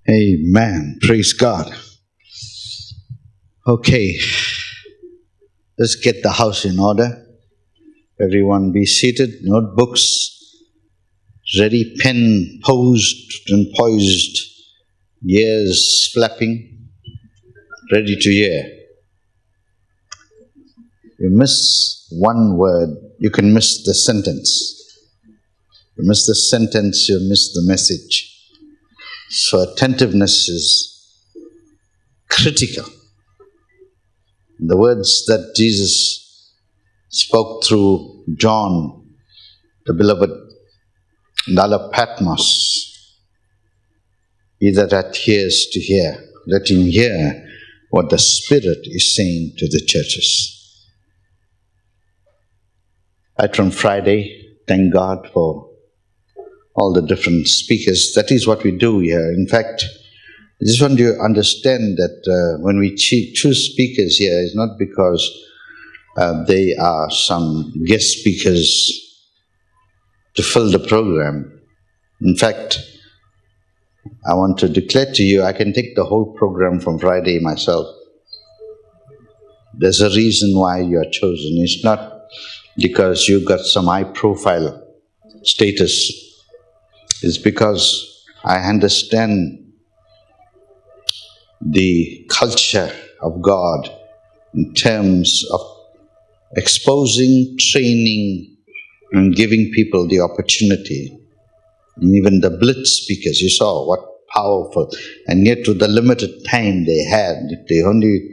Amen. Praise God. Okay, let's get the house in order. Everyone be seated, notebooks ready, pen posed and poised, ears flapping, ready to hear. You miss one word, you can miss the sentence. You miss the sentence, you miss the message. So attentiveness is critical. The words that Jesus spoke through John, the beloved, Nala Patmos, he that hath ears to hear, let him hear what the Spirit is saying to the churches. Right from Friday, thank God for all the different speakers. That is what we do here. In fact, I just want you to understand that when we choose speakers here, it's not because they are some guest speakers to fill the program. In fact, I want to declare to you, I can take the whole program from Friday myself. There's a reason why you are chosen. It's not because you got some high profile status. It's because I understand the culture of God in terms of exposing, training, and giving people the opportunity. And even the blitz speakers, you saw what powerful. And yet with the limited time they had, they only,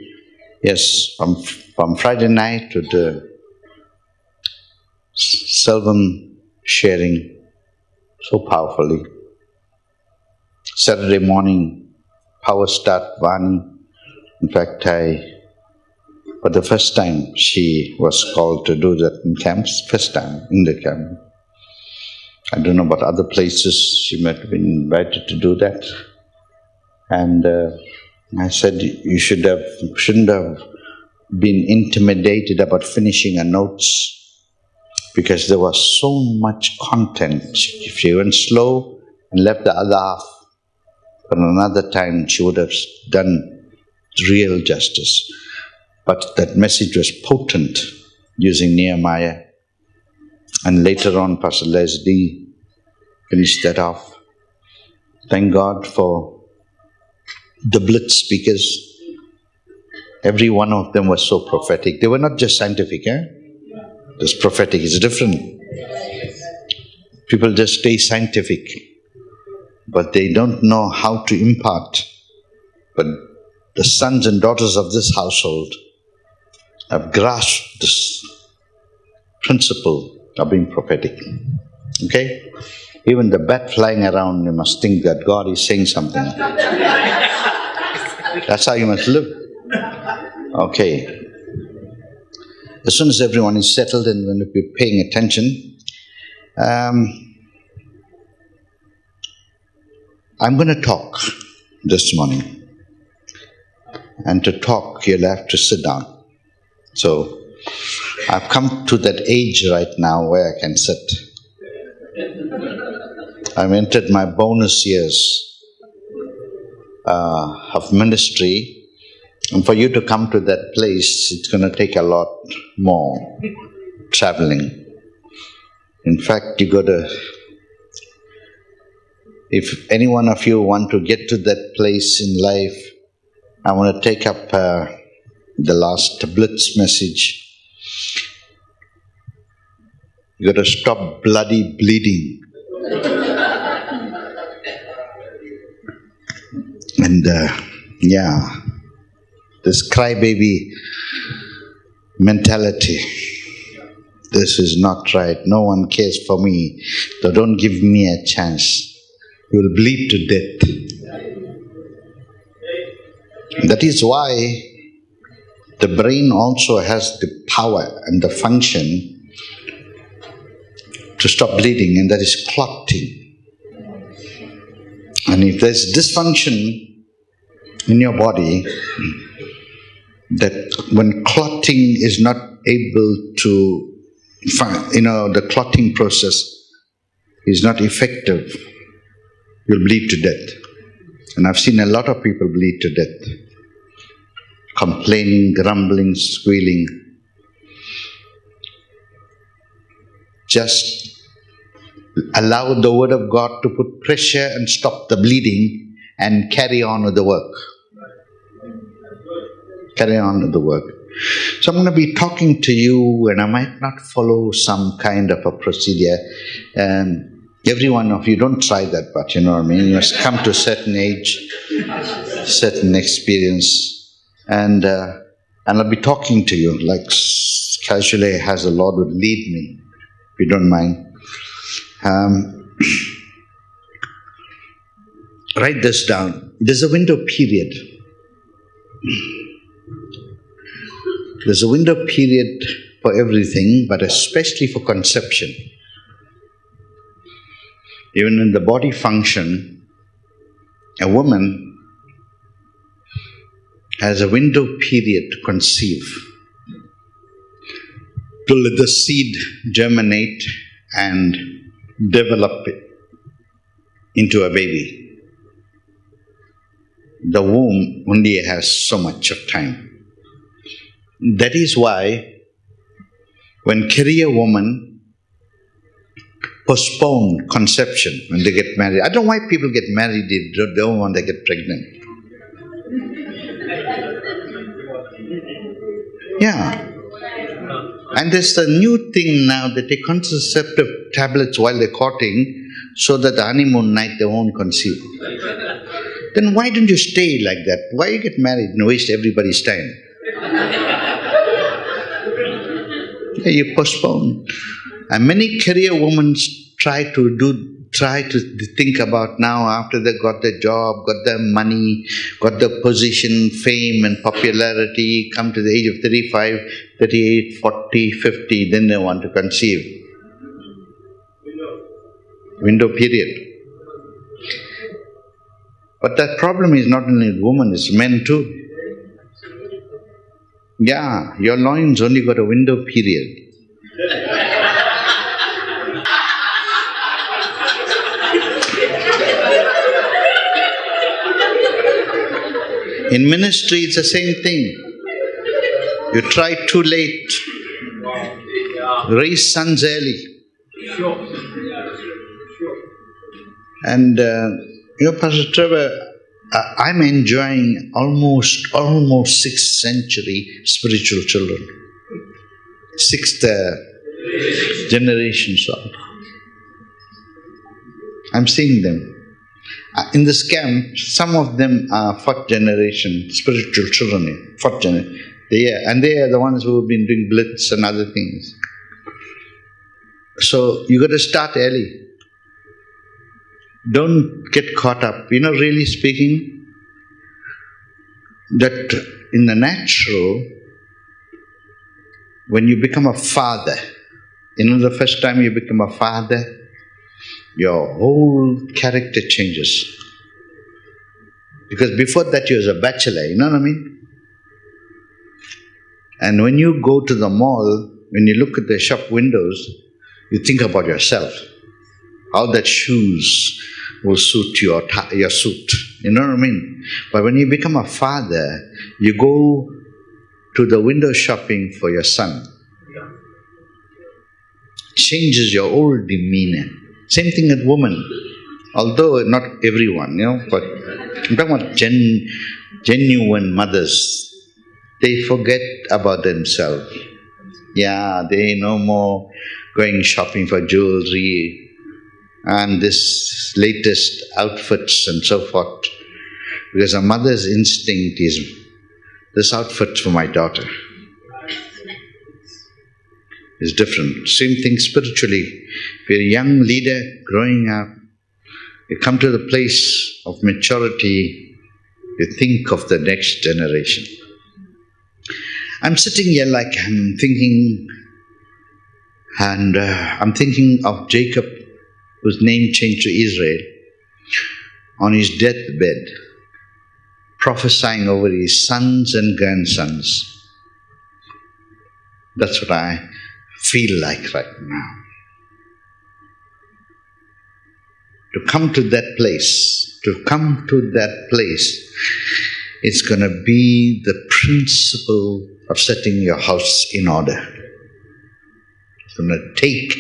yes, from Friday night to the Selvum sharing so powerfully. Saturday morning, power start, Vani. In fact, for the first time, she was called to do that in camps, first time in the camp. I don't know about other places, she might have been invited to do that. And I said, you shouldn't have been intimidated about finishing her notes, because there was so much content. If she went slow and left the other half for another time, she would have done real justice. But that message was potent, using Nehemiah. And later on, Pastor Leslie finished that off. Thank God for the blitz speakers. Every one of them was so prophetic. They were not just scientific, This prophetic is different. People just stay scientific, but they don't know how to impart. But the sons and daughters of this household have grasped this principle of being prophetic. Okay? Even the bat flying around, you must think that God is saying something. That's how you must live. Okay. As soon as everyone is settled and when we're paying attention, I'm going to talk this morning. And to talk, you'll have to sit down. So, I've come to that age right now where I can sit. I've entered my bonus years of ministry. And for you to come to that place, it's going to take a lot more traveling. In fact, you got to, if any one of you want to get to that place in life, I want to take up the last blitz message. You got to stop bloody bleeding. And this crybaby mentality. This is not right. No one cares for me. So don't give me a chance. You will bleed to death. That is why the brain also has the power and the function to stop bleeding, and that is clotting. And if there's dysfunction in your body, that when clotting is not able to, the clotting process is not effective, you'll bleed to death. And I've seen a lot of people bleed to death. Complaining, grumbling, squealing. Just allow the Word of God to put pressure and stop the bleeding and carry on with the work. Carry on with the work. So I'm going to be talking to you, and I might not follow some kind of a procedure. Every one of you, don't try that, but you know what I mean? You must come to a certain age, certain experience, and I'll be talking to you like casually as the Lord would lead me, if you don't mind. Write this down. There's a window period. There's a window period for everything, but especially for conception. Even in the body function, a woman has a window period to conceive, to let the seed germinate and develop it into a baby. The womb only has so much of time. That is why when career women postpone conception when they get married. I don't know why people get married, they don't want to get pregnant. Yeah. And there's the new thing now, they take contraceptive tablets while they're courting so that the honeymoon night they won't conceive. Then why don't you stay like that? Why you get married and waste everybody's time? Yeah, you postpone. And many career women try to think about now after they got their job, got their money, got the position, fame and popularity, come to the age of 35, 38, 40, 50, then they want to conceive. Window period. But that problem is not only with women, it's men too. Yeah, your loins only got a window period. In ministry, it's the same thing. You try too late. Raise sons early. And, Pastor Trevor, I'm enjoying almost 6th century spiritual children. 6th generation son. I'm seeing them. In this camp, some of them are 4th generation spiritual children. 4th generation. And they are the ones who have been doing blitz and other things. So you got to start early. Don't get caught up. Really speaking, that in the natural, when you become a father, the first time you become a father, your whole character changes. Because before that you was a bachelor, you know what I mean? And when you go to the mall, when you look at the shop windows, you think about yourself. How that shoes will suit your suit. You know what I mean? But when you become a father, you go to the window shopping for your son. Changes your whole demeanor. Same thing with women. Although not everyone, but I'm talking about genuine mothers. They forget about themselves. Yeah, they no more going shopping for jewelry and this latest outfits and so forth. Because a mother's instinct is, this outfit for my daughter. It's different. Same thing spiritually. If you're a young leader growing up, you come to the place of maturity, you think of the next generation. I'm sitting here like I'm thinking, and I'm thinking of Jacob, whose name changed to Israel, on his deathbed, prophesying over his sons and grandsons. That's what I feel like right now. To come to that place, to come to that place, it's going to be the principle of setting your house in order. It's going to take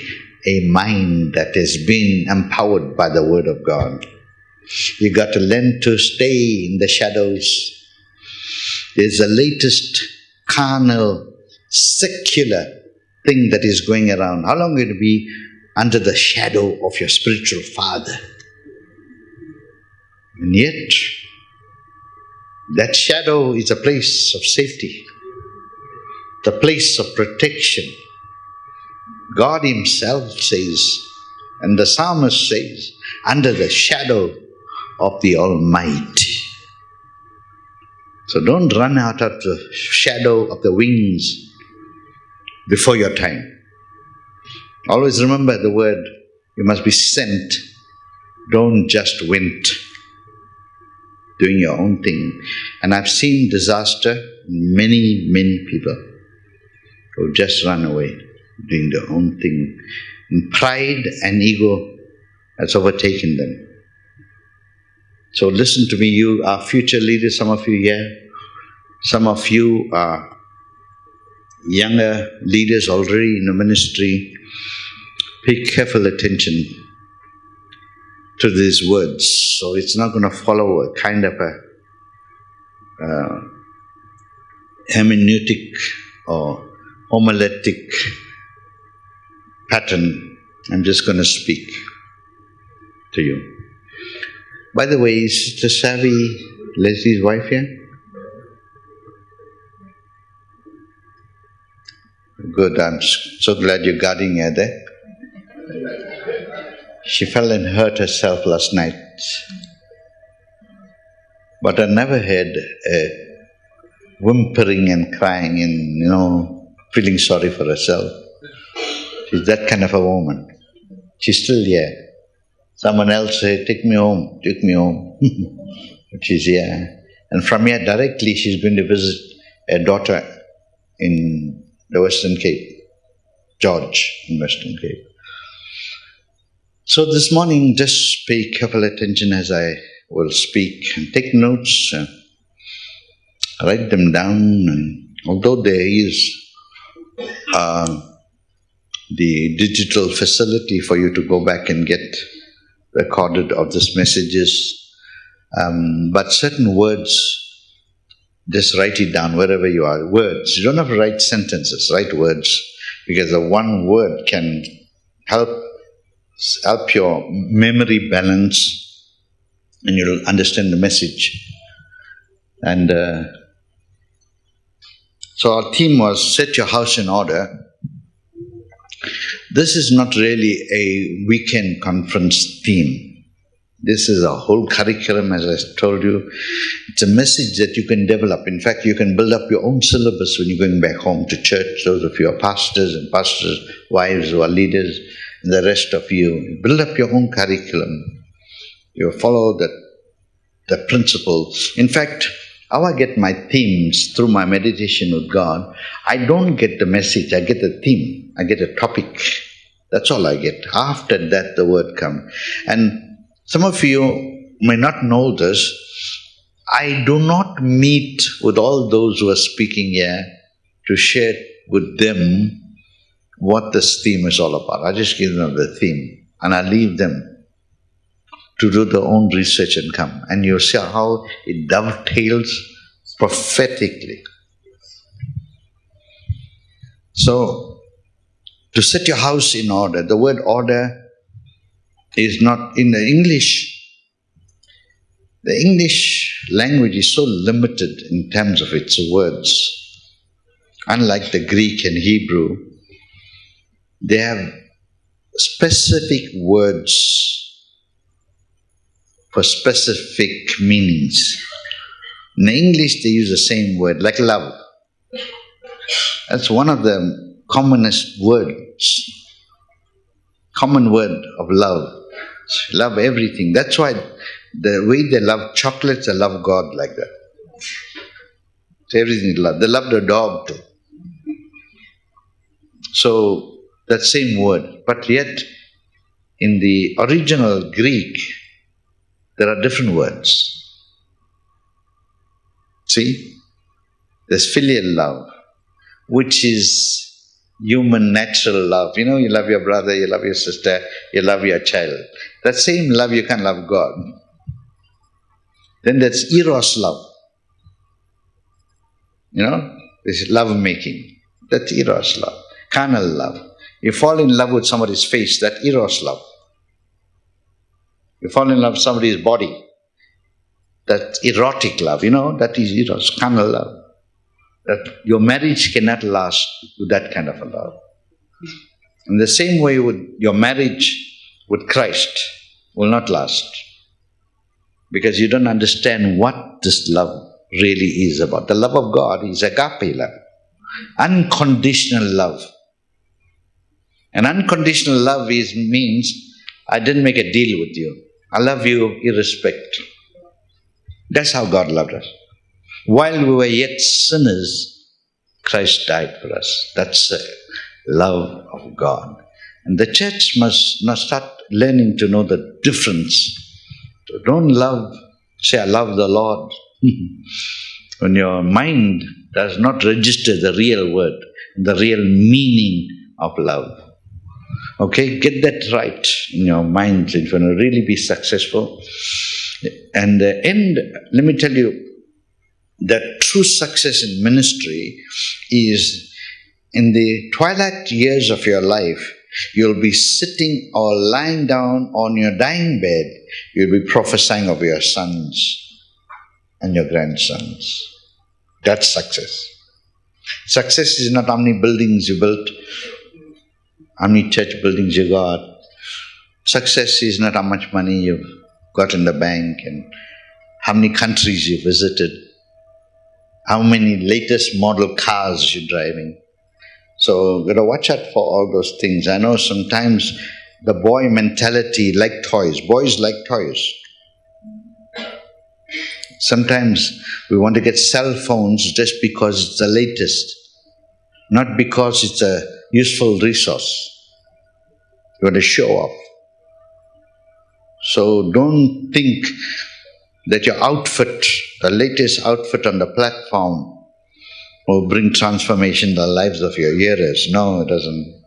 a mind that has been empowered by the Word of God. You got to learn to stay in the shadows. There's the latest carnal, secular thing that is going around. How long will it be under the shadow of your spiritual father? And yet, that shadow is a place of safety, the place of protection. God Himself says, and the psalmist says, under the shadow of the Almighty. So don't run out of the shadow of the wings before your time. Always remember the word, you must be sent. Don't just went doing your own thing. And I've seen disaster in many people who just run away doing their own thing. And pride and ego has overtaken them. So listen to me, you are future leaders, some of you here. Some of you are younger leaders already in the ministry. Pay careful attention to these words. So it's not going to follow a kind of a hermeneutic or homiletic pattern. I'm just going to speak to you. By the way, is Sister Savvy Leslie's wife here? Good, I'm so glad you're guarding her there. She fell and hurt herself last night. But I never heard whimpering and crying and, feeling sorry for herself. She's that kind of a woman. She's still here. Someone else said, take me home. But she's here. And from here directly she's going to visit her daughter in the Western Cape, George in Western Cape. So this morning, just pay careful attention as I will speak and take notes, write them down. And although there is the digital facility for you to go back and get recorded of these messages, but certain words, just write it down wherever you are. Words. You don't have to write sentences, write words, because the one word can help your memory balance and you'll understand the message. And so our theme was set your house in order. This is not really a weekend conference theme. This is a whole curriculum, as I told you. It's a message that you can develop. In fact, you can build up your own syllabus when you're going back home to church. Those of you are pastors and pastors' wives who are leaders, and the rest of you, build up your own curriculum. You follow the principles. In fact, how I get my themes through my meditation with God, I don't get the message, I get the theme, I get a topic. That's all I get. After that, the word comes. And some of you may not know this. I do not meet with all those who are speaking here to share with them what this theme is all about. I just give them the theme and I leave them to do their own research and come. And you'll see how it dovetails prophetically. So, to set your house in order, the word order is not in the English. The English language is so limited in terms of its words. Unlike the Greek and Hebrew, they have specific words for specific meanings. In English, they use the same word, like love. That's one of the commonest words. Common word of love. Love everything. That's why the way they love chocolates, they love God like that. It's everything they love. They love the dog too. So, that same word. But yet, in the original Greek, There are different words. See? There's filial love, which is human natural love. You know, you love your brother, you love your sister, you love your child. That same love, you can love God. Then there's eros love. You know, this love making. That's eros love. Carnal love. You fall in love with somebody's face, that eros love. You fall in love with somebody's body, that erotic love, you know, that is eros, carnal love. That your marriage cannot last with that kind of a love. In the same way, with your marriage with Christ will not last, because you don't understand what this love really is about. The love of God is agape love, unconditional love. And unconditional love means I didn't make a deal with you. I love you irrespective. That's how God loved us. While we were yet sinners, Christ died for us. That's the love of God. And the church must now start learning to know the difference. So don't say, I love the Lord. When your mind does not register the real word, the real meaning of love. Okay, get that right in your mind if you want to really be successful. And the end, let me tell you, that true success in ministry is in the twilight years of your life. You'll be sitting or lying down on your dying bed. You'll be prophesying of your sons and your grandsons. That's success. Success is not how many buildings you built, how many church buildings you got. Success is not how much money you've got in the bank and how many countries you visited, how many latest model cars you're driving. So you've got to watch out for all those things. I know sometimes the boy mentality like toys. Boys like toys. Sometimes we want to get cell phones just because it's the latest, not because it's a useful resource. You want to show off. So don't think that your outfit, the latest outfit on the platform, will bring transformation in the lives of your hearers. No, it doesn't.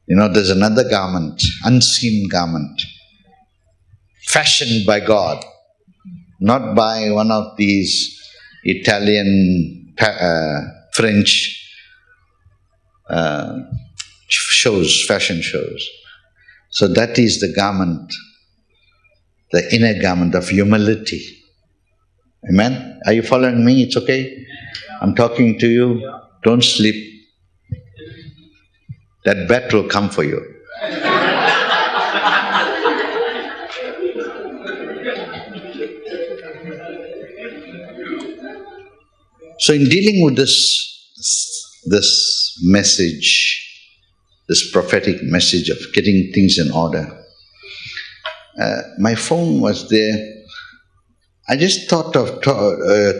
You know, there's another garment, unseen garment, fashioned by God, not by one of these Italian, French shows, fashion shows. So that is the garment, the inner garment of humility. Amen? Are you following me? It's okay? I'm talking to you. Don't sleep. That bat will come for you. So in dealing with this message, this prophetic message of getting things in order, my phone was there. I just thought of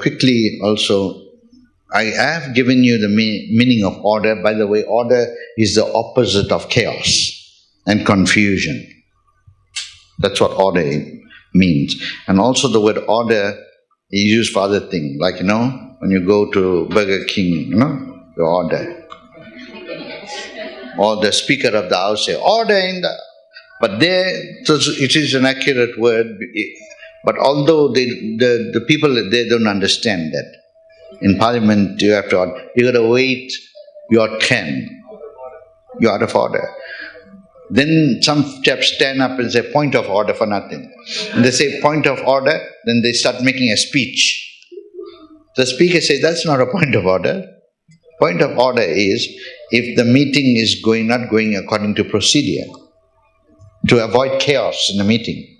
quickly also, I have given you the meaning of order. By the way, order is the opposite of chaos and confusion. That's what order means. And also the word order is used for other things. Like, you know, when you go to Burger King, you know, you order. Or the speaker of the house say, order in the... But there, it is an accurate word. But although the people, they don't understand that. In Parliament, you have to order. You got to wait your turn. You're out of order. Then some chaps stand up and say, point of order for nothing. And they say, point of order, then they start making a speech. The speaker says, that's not a point of order. Point of order is, if the meeting is not going according to procedure, to avoid chaos in the meeting.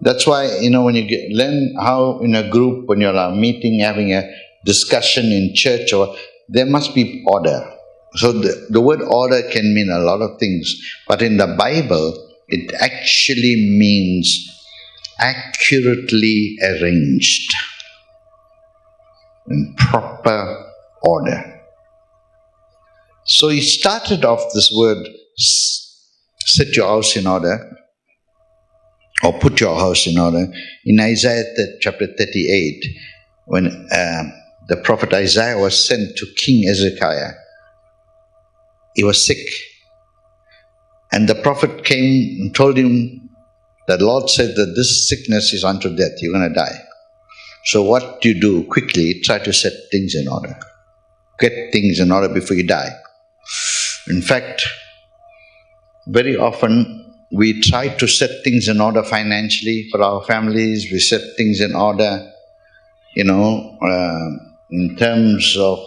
That's why, you know, when you learn how in a group, when you're a meeting, having a discussion in church, or there must be order. So the word order can mean a lot of things, but in the Bible, it actually means accurately arranged, in proper order. So he started off this word, set your house in order. or put your house in order. In Isaiah chapter 38, when the prophet Isaiah was sent to King Hezekiah, he was sick. And the prophet came and told him, the Lord said that this sickness is unto death, you're going to die. So what do you do? Quickly try to set things in order. Get things in order before you die. In fact, very often we try to set things in order financially for our families. We set things in order, in terms of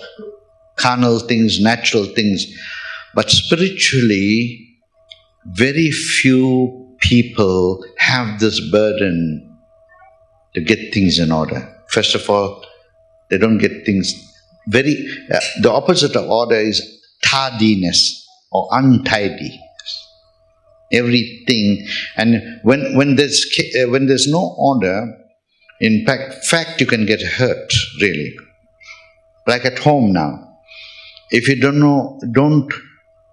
carnal things, natural things. But spiritually, very few people have this burden to get things in order. First of all, they don't get things the opposite of order is tardiness or untidy. Everything, and when there's no order, in fact you can get hurt, really. Like at home now, if you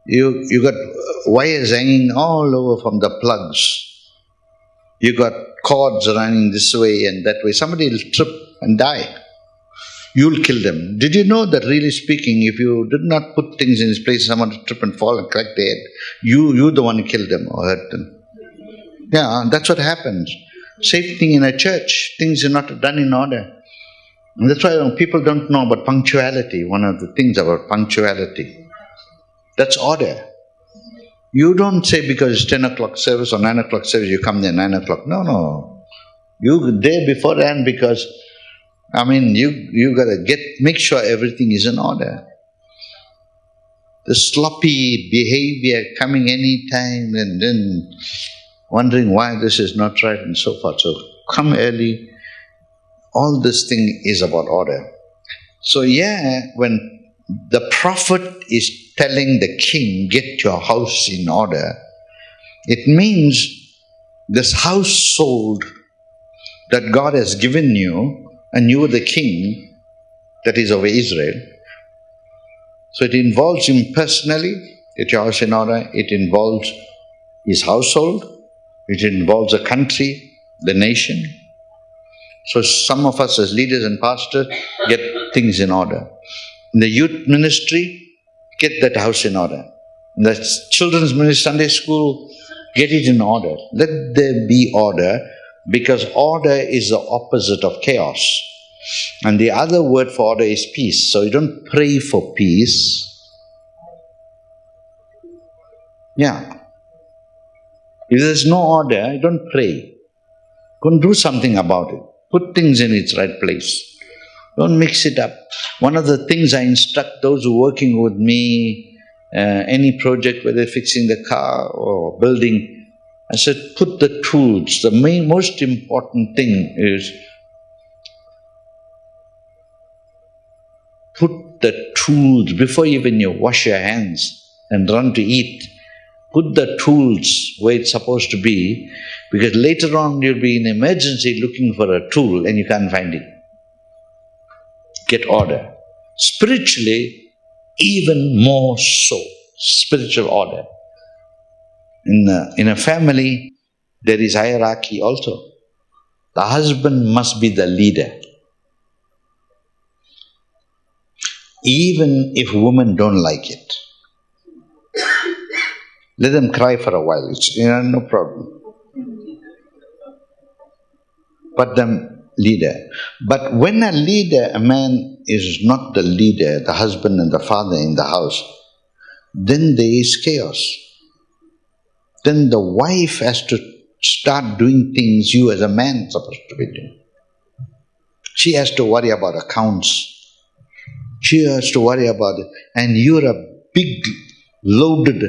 you got wires hanging all over from the plugs. You got cords running this way and that way. Somebody will trip and die. You'll kill them. Did you know that, really speaking, if you did not put things in its place, someone will trip and fall and crack their head, you're the one who killed them or hurt them. Yeah, that's what happens. Same thing in a church. Things are not done in order. And that's why people don't know about punctuality. One of the things about punctuality. That's order. You don't say because it's 10 o'clock service or 9 o'clock service, you come there 9 o'clock. No. You there beforehand because, you got to make sure everything is in order. The sloppy behavior coming any time and then wondering why this is not right and so forth. So come early. All this thing is about order. So when the prophet is telling the king, get your house in order, it means this household that God has given you, and you are the king, that is over Israel. So it involves him personally, get your house in order. It involves his household. It involves a country, the nation. So some of us as leaders and pastors get things in order. In the youth ministry, get that house in order. In the children's ministry, Sunday school, get it in order. Let there be order, because order is the opposite of chaos. And the other word for order is peace. So you don't pray for peace. Yeah. If there's no order, you don't pray. Go and do something about it. Put things in its right place. Don't mix it up. One of the things I instruct those who are working with me, any project, whether fixing the car or building, I said, put the tools. The most important thing is put the tools before even you wash your hands and run to eat. Put the tools where it's supposed to be, because later on you'll be in emergency looking for a tool and you can't find it. Get order. Spiritually, even more so. Spiritual order. In a family, there is hierarchy also. The husband must be the leader. Even if women don't like it. Let them cry for a while. It's no problem. But the leader. But when a man is not the leader, the husband and the father in the house, then there is chaos. Then the wife has to start doing things you as a man supposed to be doing. She has to worry about accounts. She has to worry about it. And you're a big, loaded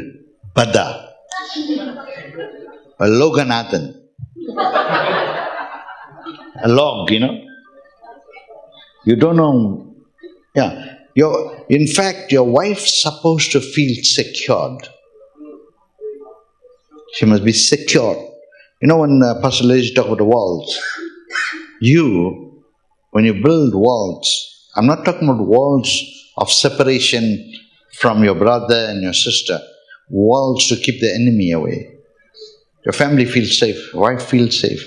Bada. A Loganathan. A log, You don't know. Yeah. In fact, your wife's supposed to feel secured. She must be secured. When Pastor Lazy talked about the walls, when you build walls, I'm not talking about walls of separation from your brother and your sister, walls to keep the enemy away. Your family feels safe. Wife feels safe.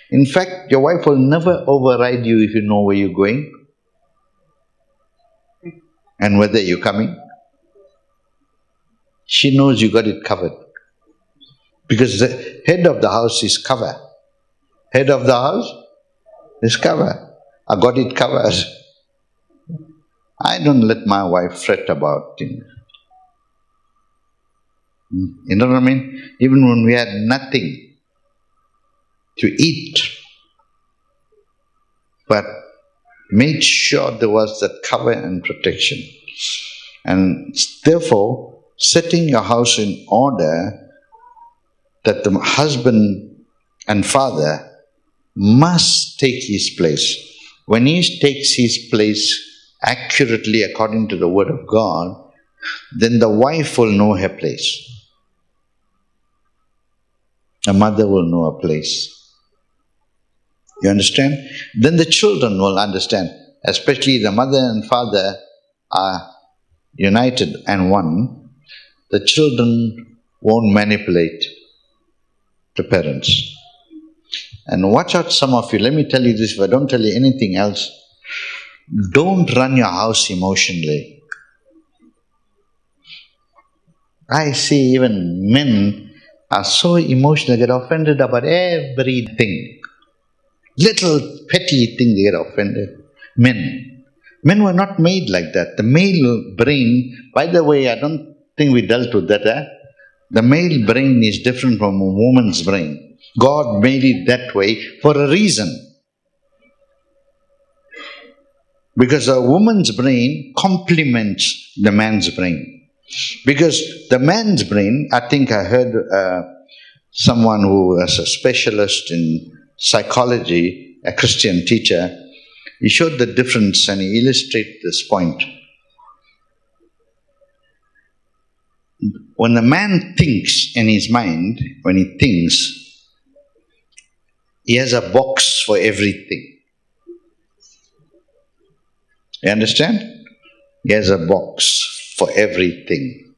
In fact, your wife will never override you if you know where you're going and whether you're coming. She knows you got it covered. Because the head of the house is covered. Head of the house is covered. I got it covered. I don't let my wife fret about things. You know what I mean? Even when we had nothing to eat, but made sure there was that cover and protection. And therefore, setting your house in order that the husband and father must take his place. When he takes his place accurately according to the word of God, then the wife will know her place. A mother will know her place. You understand? Then the children will understand, especially the mother and father are united and one. The children won't manipulate the parents. And watch out, some of you, let me tell you this, if I don't tell you anything else, don't run your house emotionally. I see even men are so emotional, they get offended about everything. Little petty thing they get offended. Men were not made like that. The male brain, by the way, I don't think we dealt with that. The male brain is different from a woman's brain. God made it that way for a reason. Because a woman's brain complements the man's brain. Because the man's brain, I think I heard someone who was a specialist in psychology, a Christian teacher, he showed the difference and he illustrated this point. When a man thinks in his mind, when he thinks, he has a box for everything. You understand? He has a box for everything.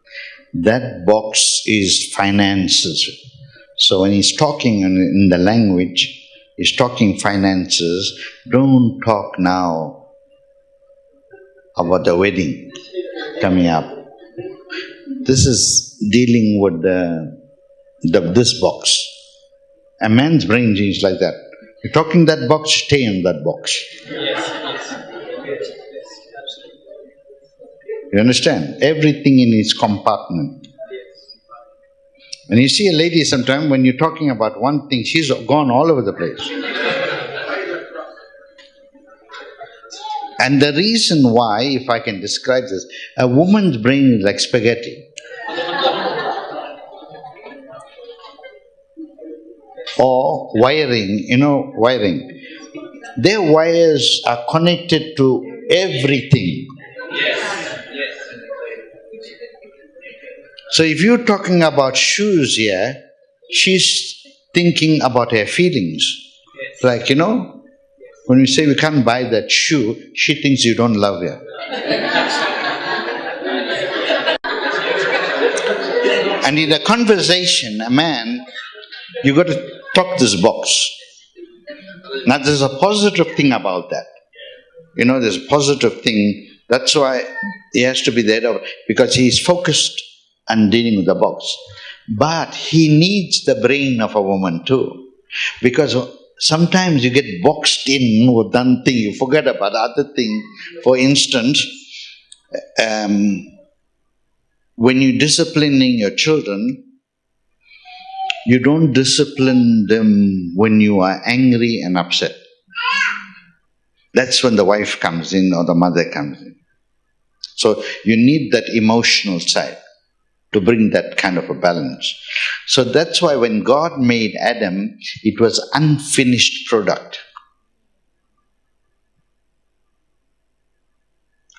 That box is finances. So when he's talking in the language, he's talking finances. Don't talk now about the wedding coming up. This is dealing with this box. A man's brain is like that. You're talking that box, stay in that box. You understand? Everything in its compartment. And you see a lady sometimes, when you're talking about one thing, she's gone all over the place. And the reason why, if I can describe this, a woman's brain is like spaghetti. Or wiring, wiring. Their wires are connected to everything. So if you're talking about shoes here, she's thinking about her feelings. Like, when we say we can't buy that shoe, she thinks you don't love her. And in a conversation, a man, you got to talk this box. Now there's a positive thing about that. There's a positive thing. That's why he has to be there, because he's focused on dealing with the box. But he needs the brain of a woman too. Because sometimes you get boxed in with one thing, you forget about other thing. For instance, when you're disciplining your children, you don't discipline them when you are angry and upset. That's when the wife comes in or the mother comes in. So you need that emotional side to bring that kind of a balance. So that's why when God made Adam, it was unfinished product.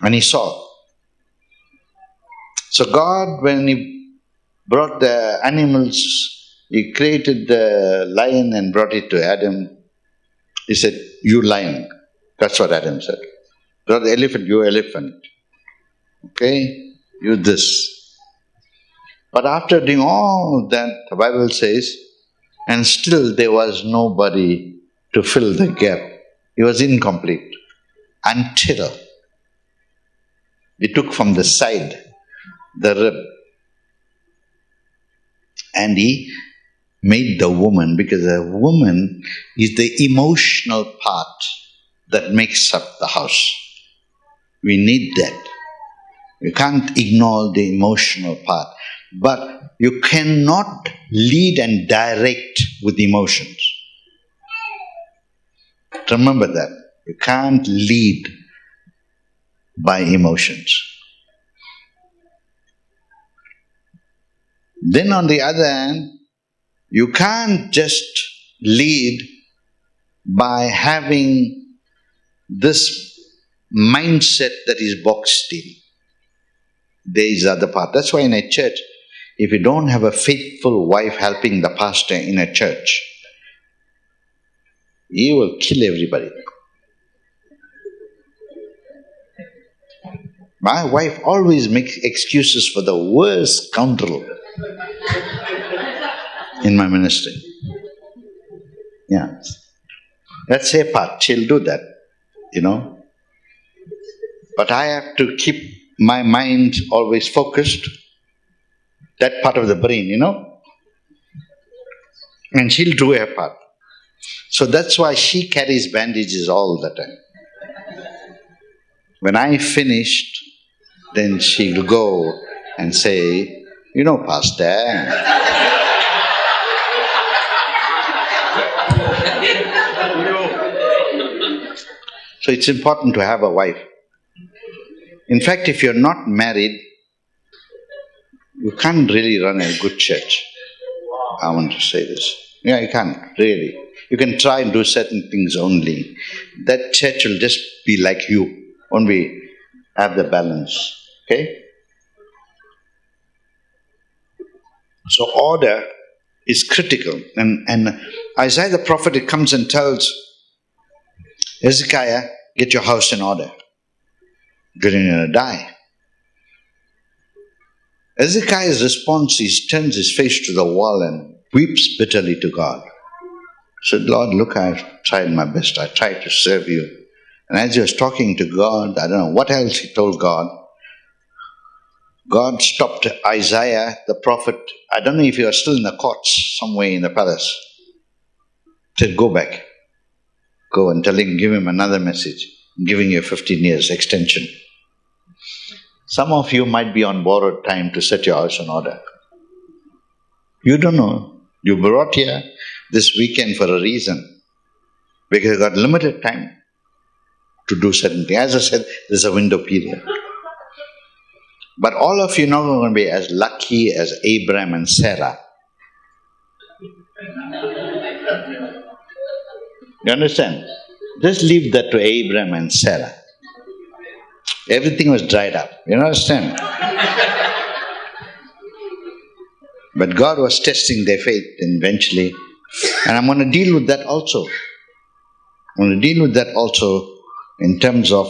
And he saw. So God, when he brought the animals, he created the lion and brought it to Adam. He said, "You lion." That's what Adam said. Brought the elephant, "You elephant." Okay? You this. But after doing all that, the Bible says, And still there was nobody to fill the gap. It was incomplete until he took from the side the rib and he made the woman, because the woman is the emotional part that makes up the house. We need that. You can't ignore the emotional part. But you cannot lead and direct with emotions. Remember that. You can't lead by emotions. Then on the other hand, you can't just lead by having this mindset that is boxed in. There is the other part. That's why in a church, if you don't have a faithful wife helping the pastor in a church, he will kill everybody. My wife always makes excuses for the worst scoundrel in my ministry. Yeah. That's her part. She'll do that, But I have to keep my mind always focused. That part of the brain, And she'll do her part. So that's why she carries bandages all the time. When I finished, then she'll go and say, Pastor. So it's important to have a wife. In fact, if you're not married, you can't really run a good church. I want to say this. Yeah, you can't, really. You can try and do certain things only. That church will just be like you, only have the balance. Okay? So order is critical. And Isaiah the prophet comes and tells Hezekiah, get your house in order. You're going to die. Hezekiah's response is turns his face to the wall and weeps bitterly to God. He said, Lord, look, I've tried my best. I tried to serve you. And as he was talking to God, I don't know what else he told God. God stopped Isaiah the prophet. I don't know if he was still in the courts somewhere in the palace. He said, go back. Go and tell him, give him another message. I'm giving you 15 years extension. Some of you might be on borrowed time to set your house in order. You don't know. You brought here this weekend for a reason. Because you got limited time to do certain things. As I said, there's a window period. But all of you are not going to be as lucky as Abraham and Sarah. You understand? Just leave that to Abraham and Sarah. Everything was dried up. You understand? But God was testing their faith eventually. And I'm going to deal with that also. I'm going to deal with that also in terms of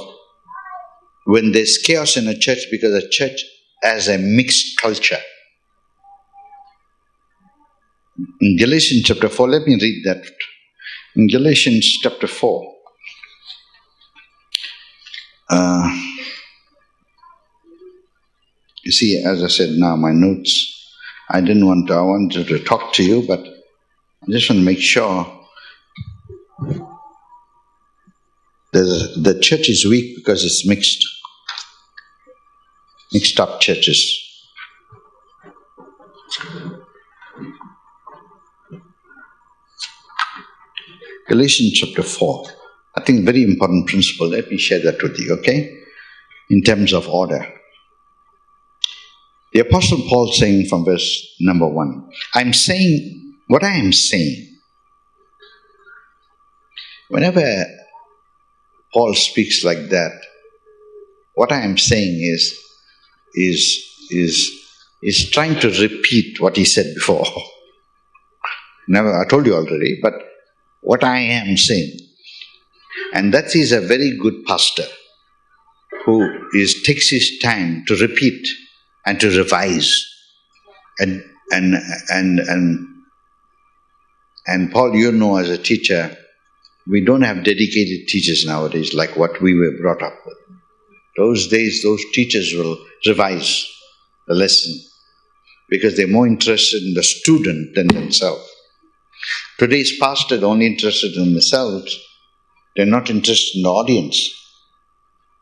when there's chaos in a church, because a church has a mixed culture. In Galatians chapter 4, let me read that. In Galatians chapter 4, you see, as I said now, my notes, I wanted to talk to you, but I just want to make sure the church is weak because it's mixed up churches. Galatians chapter 4. I think very important principle. Let me share that with you, okay? In terms of order. The Apostle Paul saying from verse number 1, I'm saying what I am saying. Whenever Paul speaks like that, what I am saying is trying to repeat what he said before. I told you already, but what I am saying. And that is a very good pastor who takes his time to repeat and to revise and And Paul, you know, as a teacher, we don't have dedicated teachers nowadays like what we were brought up with. Those days, those teachers will revise the lesson because they're more interested in the student than themselves. Today's pastors are only interested in themselves. They're not interested in the audience.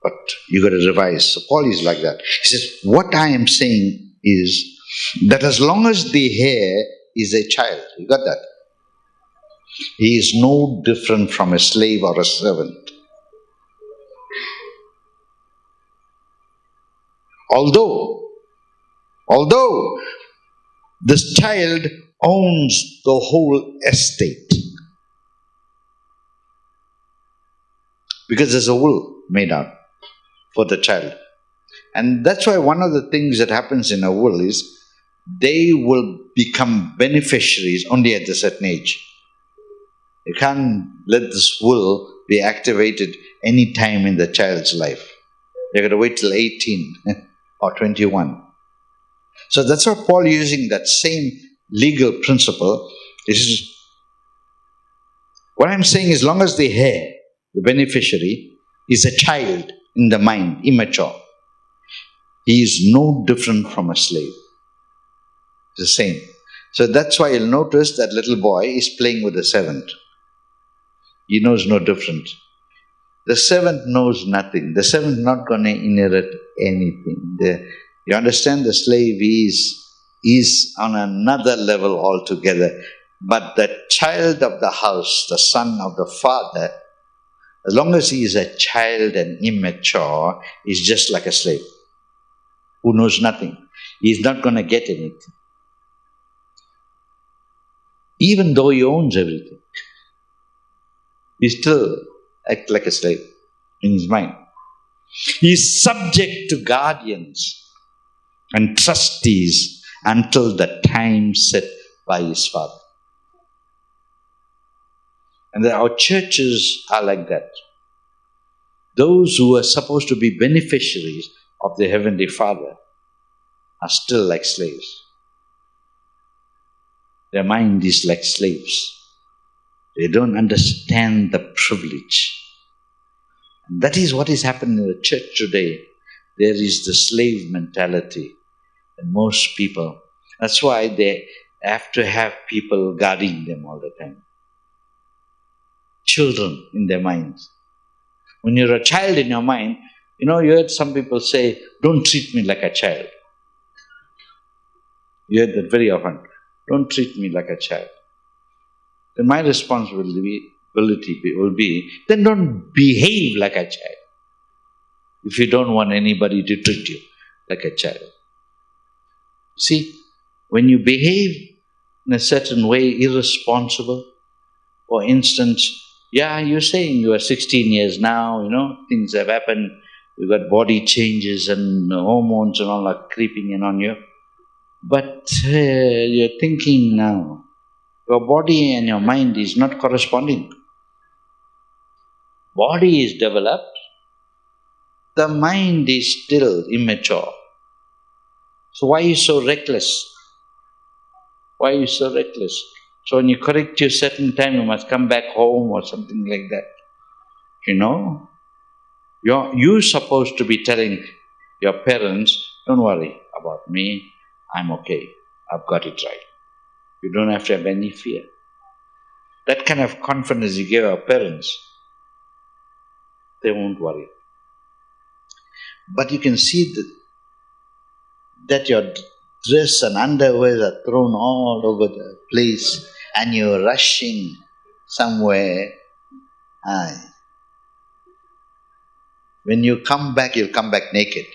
But you got to revise. So Paul is like that. He says, what I am saying is that as long as the heir is a child, you got that? He is no different from a slave or a servant. Although this child owns the whole estate. Because there's a will made out for the child. And that's why one of the things that happens in a will is they will become beneficiaries only at a certain age. You can't let this will be activated any time in the child's life. You've got to wait till 18 or 21. So that's why Paul, using that same legal principle, is what I'm saying is, as long as the heir, the beneficiary, is a child in the mind, immature, he is no different from a slave. It's the same. So that's why you'll notice that little boy is playing with the servant. He knows no difference. The servant knows nothing. The servant is not going to inherit anything. You understand, the slave is on another level altogether. But the child of the house, the son of the father, as long as he is a child and immature, is just like a slave who knows nothing. He is not going to get anything. Even though he owns everything, he still acts like a slave in his mind. He is subject to guardians and trustees until the time set by his father. And our churches are like that. Those who are supposed to be beneficiaries of the Heavenly Father are still like slaves. Their mind is like slaves. They don't understand the privilege. And that is what is happening in the church today. There is the slave mentality in most people. That's why they have to have people guarding them all the time. Children in their minds. When you're a child in your mind, you heard some people say, don't treat me like a child. You heard that very often. Don't treat me like a child. Then my responsibility will be, then don't behave like a child. If you don't want anybody to treat you like a child. See, when you behave in a certain way, irresponsible, for instance, you're saying you are 16 years now, things have happened, you've got body changes and hormones and all are creeping in on you. But you're thinking now, your body and your mind is not corresponding. Body is developed, the mind is still immature. So why are you so reckless? Why are you so reckless? So when you correct you certain time, you must come back home or something like that. You're supposed to be telling your parents, don't worry about me, I'm okay, I've got it right. You don't have to have any fear. That kind of confidence you give our parents, they won't worry. But you can see that your dress and underwear are thrown all over the place and you're rushing somewhere. When you come back, you'll come back naked.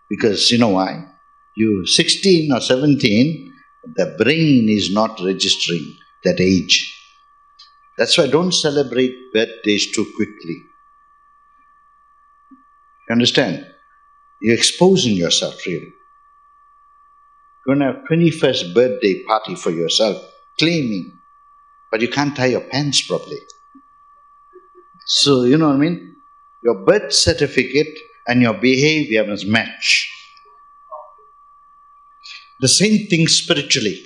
Because you know why? You're 16 or 17, the brain is not registering that age. That's why don't celebrate birthdays too quickly. You understand? You're exposing yourself really. You're going to have 21st birthday party for yourself, claiming, but you can't tie your pants properly. So, you know what I mean? Your birth certificate and your behavior must match. The same thing spiritually.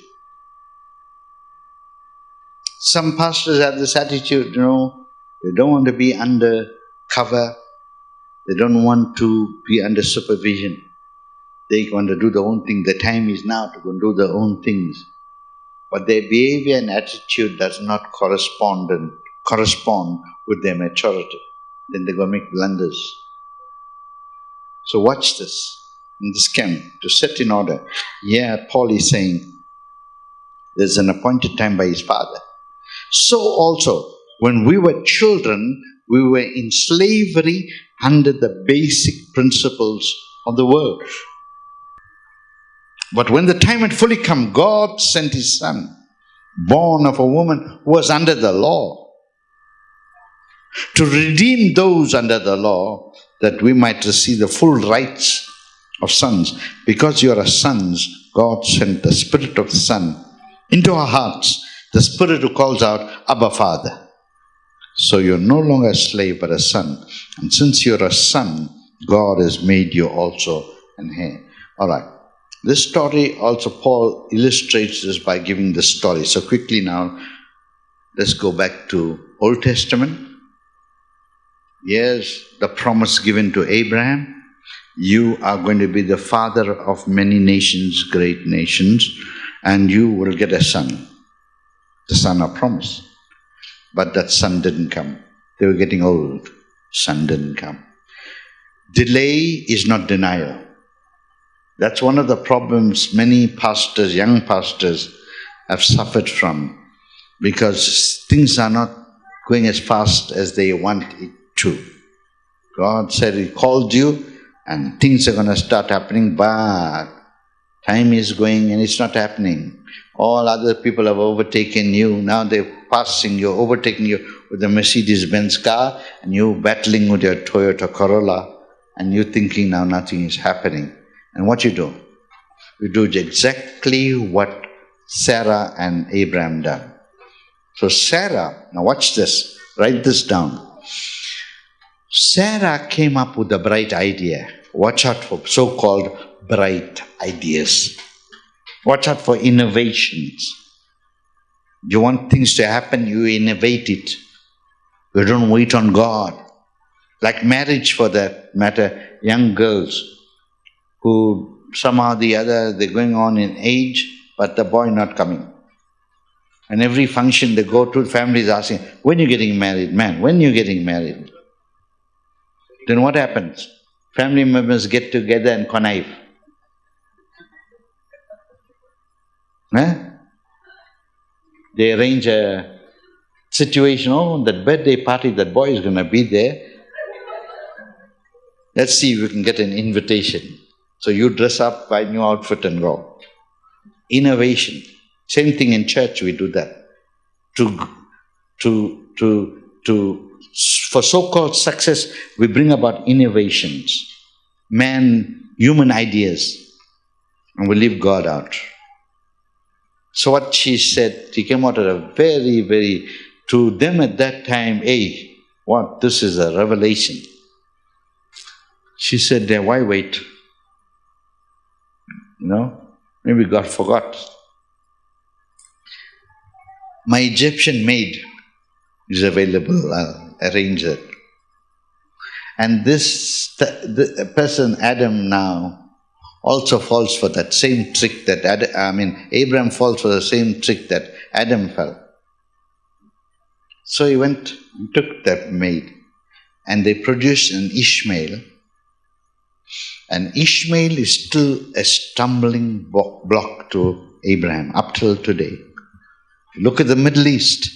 Some pastors have this attitude, they don't want to be under cover. They don't want to be under supervision. They want to do their own thing. The time is now to go and do their own things. But their behavior and attitude does not correspond with their maturity. Then they're going to make blunders. So watch this. In this camp, to set in order. Yeah, Paul is saying, there's an appointed time by his Father. So also, when we were children, we were in slavery under the basic principles of the world. But when the time had fully come, God sent His Son, born of a woman who was under the law, to redeem those under the law, that we might receive the full rights of sons. Because you are sons, God sent the Spirit of the Son into our hearts, the Spirit who calls out, Abba, Father. So you're no longer a slave, but a son. And since you're a son, God has made you also an heir. All right. This story also, Paul illustrates this by giving the story. So quickly now, let's go back to Old Testament. Here's the promise given to Abraham. You are going to be the father of many nations, great nations, and you will get a son. The son of promise. But that son didn't come. They were getting old. Son didn't come. Delay is not denial. That's one of the problems many pastors, young pastors, have suffered from, because things are not going as fast as they want it to. God said He called you and things are going to start happening, but time is going and it's not happening. All other people have overtaken you. Now they're passing you, overtaking you with a Mercedes-Benz car, and you battling with your Toyota Corolla, and you thinking now nothing is happening. And what you do? You do exactly what Sarah and Abraham done. So Sarah, now watch this, write this down. Sarah came up with a bright idea. Watch out for so-called bright ideas. Watch out for innovations. You want things to happen, you innovate it. You don't wait on God. Like marriage, for that matter, young girls who somehow or the other, they're going on in age, but the boy not coming. And every function they go to, family is asking, when are you getting married? Man, when are you getting married? Then what happens? Family members get together and connive. They arrange a situation, that birthday party, that boy is going to be there. Let's see if we can get an invitation. So you dress up, buy a new outfit and go. Innovation. Same thing in church, we do that. For so-called success, we bring about innovations. Human ideas. And we leave God out. So what she said, she came out at a very, to them at that time, this is a revelation. She said, why wait? Maybe God forgot. My Egyptian maid is available, I'll arrange it. And the person, Adam, now also falls for that same trick that Abraham falls for the same trick that Adam fell. So he went and took that maid, and they produced an Ishmael. And Ishmael is still a stumbling block to Abraham up till today. Look at the Middle East,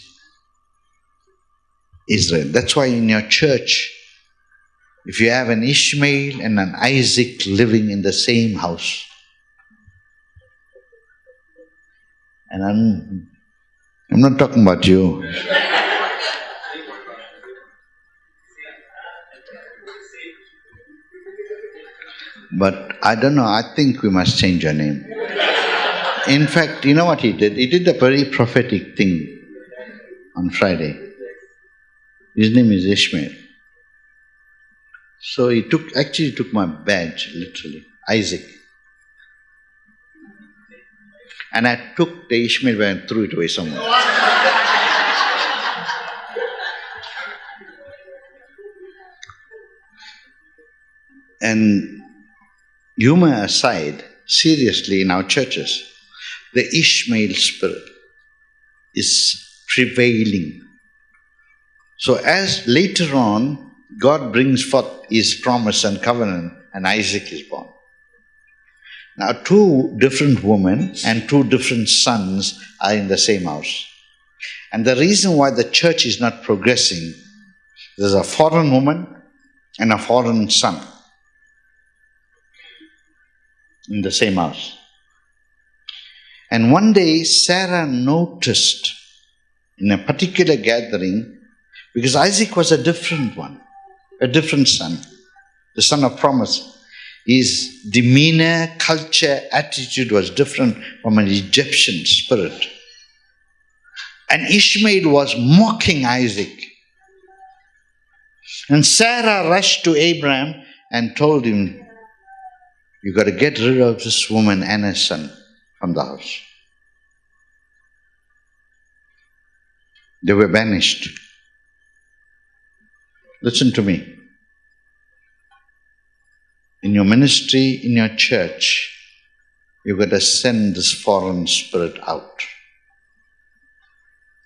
Israel. That's why in your church, if you have an Ishmael and an Isaac living in the same house, and I'm not talking about you. But I don't know, I think we must change your name. In fact, you know what he did? He did a very prophetic thing on Friday. His name is Ishmael. So he took my badge, literally, Isaac. And I took the Ishmael and threw it away somewhere. And humor aside, seriously, in our churches, the Ishmael spirit is prevailing. So as later on, God brings forth His promise and covenant, and Isaac is born. Now, two different women and two different sons are in the same house. And the reason why the church is not progressing, there's a foreign woman and a foreign son in the same house. And one day, Sarah noticed in a particular gathering, because Isaac was a different one, a different son, the son of promise. His demeanor, culture, attitude was different from an Egyptian spirit. And Ishmael was mocking Isaac. And Sarah rushed to Abraham and told him, "You got to get rid of this woman and her son from the house." They were banished. Listen to me. In your ministry, in your church, you've got to send this foreign spirit out.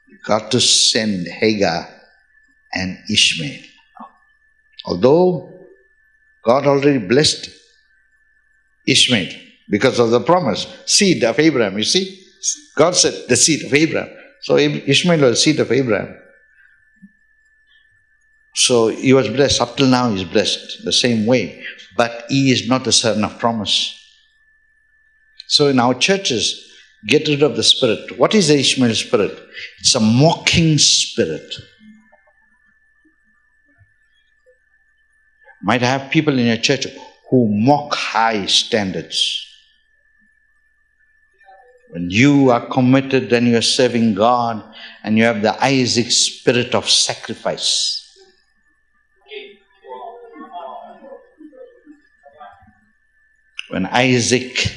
You've got to send Hagar and Ishmael out. Although God already blessed Ishmael because of the promise, seed of Abraham, you see? God said the seed of Abraham. So Ishmael was the seed of Abraham. So he was blessed. Up till now, he's blessed the same way. But he is not the son of promise. So in our churches, get rid of the spirit. What is the Ishmael spirit? It's a mocking spirit. Might have people in your church who mock high standards. When you are committed and you are serving God and you have the Isaac spirit of sacrifice. When Isaac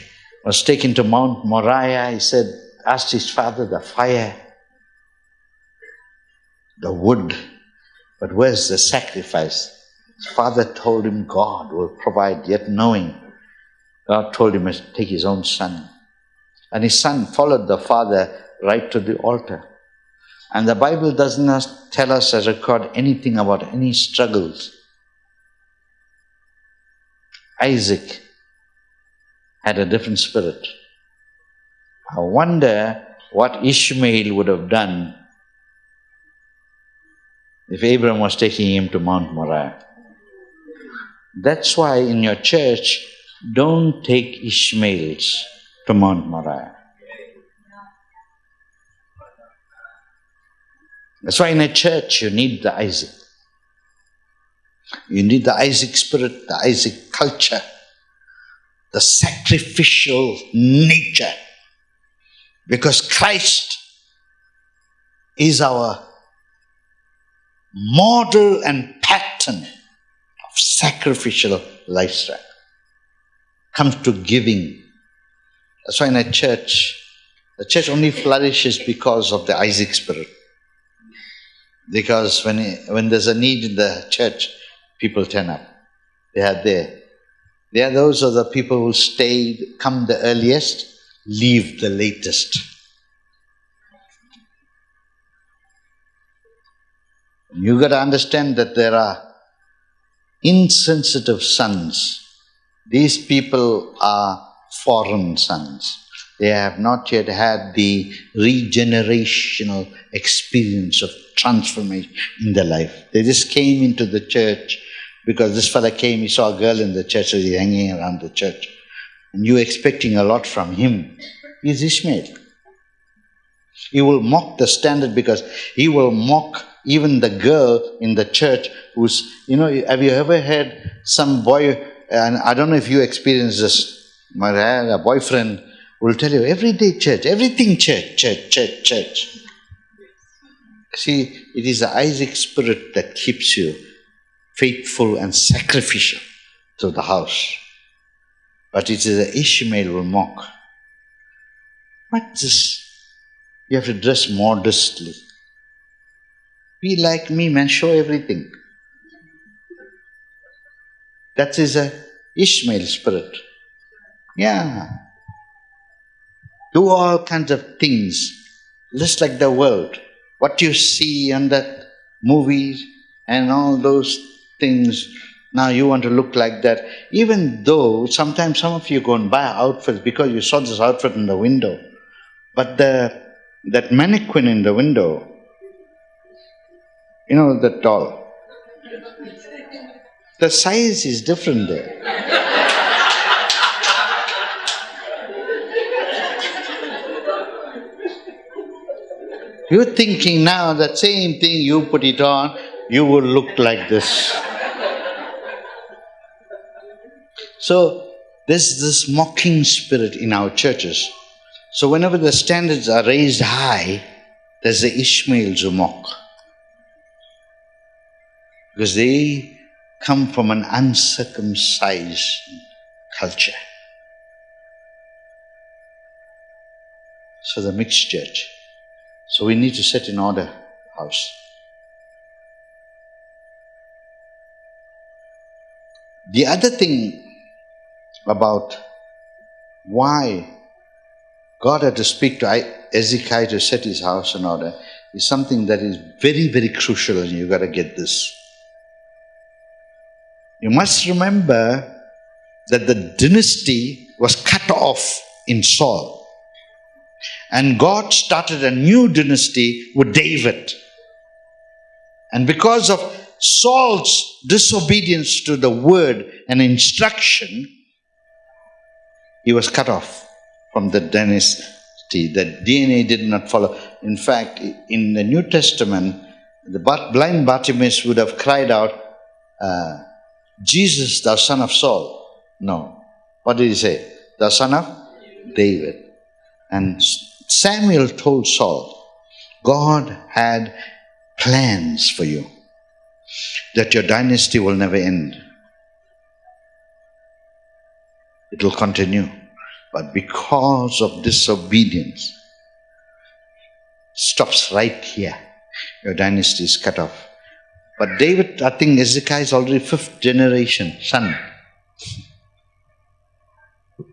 was taken to Mount Moriah, he said, asked his father, the fire, the wood, but where's the sacrifice? His father told him God will provide, yet knowing. God told him to take his own son. And his son followed the father right to the altar. And the Bible does not tell us or record anything about any struggles. Isaac had a different spirit. I wonder what Ishmael would have done if Abraham was taking him to Mount Moriah. That's why in your church, don't take Ishmaels to Mount Moriah. That's why in a church you need the Isaac. You need the Isaac spirit, the Isaac culture, the sacrificial nature. Because Christ is our model and pattern of sacrificial lifestyle. Comes to giving. That's why in a church, the church only flourishes because of the Isaac spirit. Because when there's a need in the church, people turn up. They are there. They are those are the people who stay, come the earliest, leave the latest. You got to understand that there are insensitive sons. These people are foreign sons. They have not yet had the regenerational experience of transformation in their life. They just came into the church because this fella came, he saw a girl in the church, so he's hanging around the church. And you're expecting a lot from him. He's Ishmael. He will mock the standard because he will mock even the girl in the church who's, have you ever had some boy, and I don't know if you experience this, but I had a boyfriend will tell you, every day church, everything church. See, it is the Isaac spirit that keeps you faithful and sacrificial to the house. But it is the Ishmael will mock. What's this? You have to dress modestly. Be like me, man, show everything. That is a Ishmael Spirit. Yeah. Do all kinds of things, just like the world. What you see on that movies and all those things, now you want to look like that. Even though sometimes some of you go and buy outfits because you saw this outfit in the window. But that mannequin in the window, you know, that doll, the size is different there. You're thinking now that same thing you put it on, you will look like this. So there's this mocking spirit in our churches. So whenever the standards are raised high, there's the Ishmaels who mock. Because they come from an uncircumcised culture. So the mixed church. So we need to set in order the house. The other thing about why God had to speak to Ezekiel to set his house in order is something that is very, very crucial, and you've got to get this. You must remember that the dynasty was cut off in Saul. And God started a new dynasty with David. And because of Saul's disobedience to the word and instruction, he was cut off from the dynasty. The DNA did not follow. In fact, in the New Testament, the blind Bartimaeus would have cried out, Jesus, thou son of Saul. No. What did he say? Thou son of David. And Samuel told Saul, God had plans for you, that your dynasty will never end. It will continue. But because of disobedience, stops right here. Your dynasty is cut off. But David, I think Ezekiel is already 5th generation son.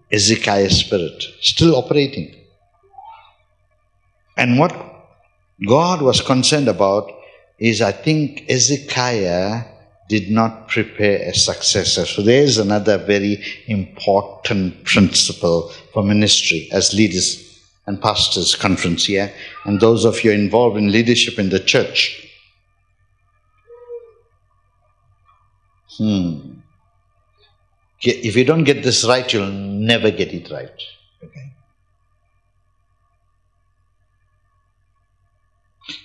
Ezekiel Spirit, still operating. And what God was concerned about is, I think Ezekiel did not prepare a successor. So there is another very important principle for ministry as leaders and pastors conference here, and those of you involved in leadership in the church. If you don't get this right, you'll never get it right. Okay.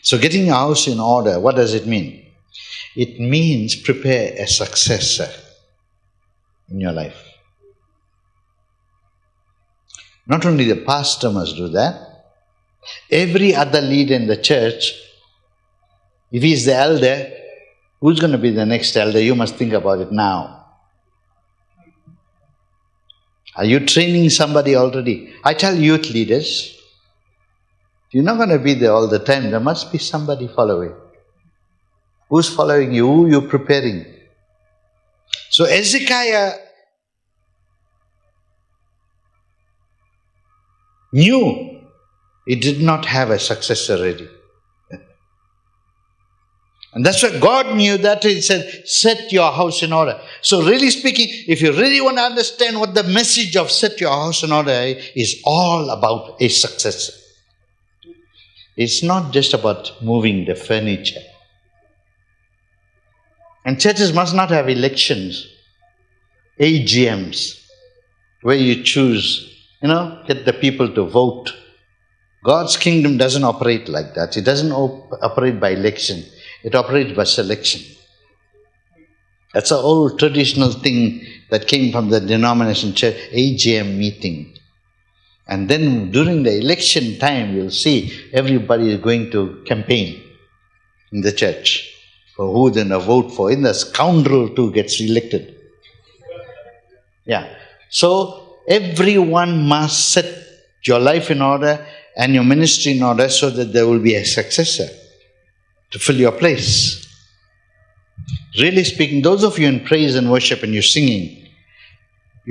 So getting your house in order, what does it mean? It means prepare a successor in your life. Not only the pastor must do that, every other leader in the church, if he is the elder, who's going to be the next elder? You must think about it now. Are you training somebody already? I tell youth leaders, you're not going to be there all the time. There must be somebody following. Who's following you? Who you're preparing? So Ezekiel knew he did not have a successor ready. And that's why God knew that. He said, set your house in order. So really speaking, if you really want to understand what the message of set your house in order is all about a successor. It's not just about moving the furniture. And churches must not have elections, AGMs, where you choose, get the people to vote. God's kingdom doesn't operate like that. It doesn't operate by election. It operates by selection. That's an old traditional thing that came from the denomination church, AGM meeting. And then during the election time, you'll see everybody is going to campaign in the church for who they're going to vote for. And the scoundrel too gets elected. Yeah. So everyone must set your life in order and your ministry in order so that there will be a successor to fill your place. Really speaking, those of you in praise and worship and you're singing,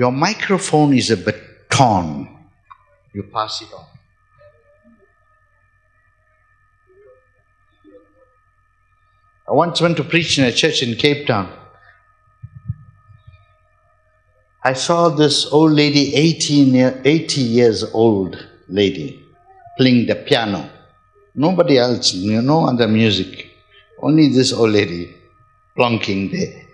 Your microphone is a baton. You pass it on. I once went to preach in a church in Cape Town. I saw this old lady, 80 years old lady, playing the piano. Nobody else, no other music. Only this old lady plonking there.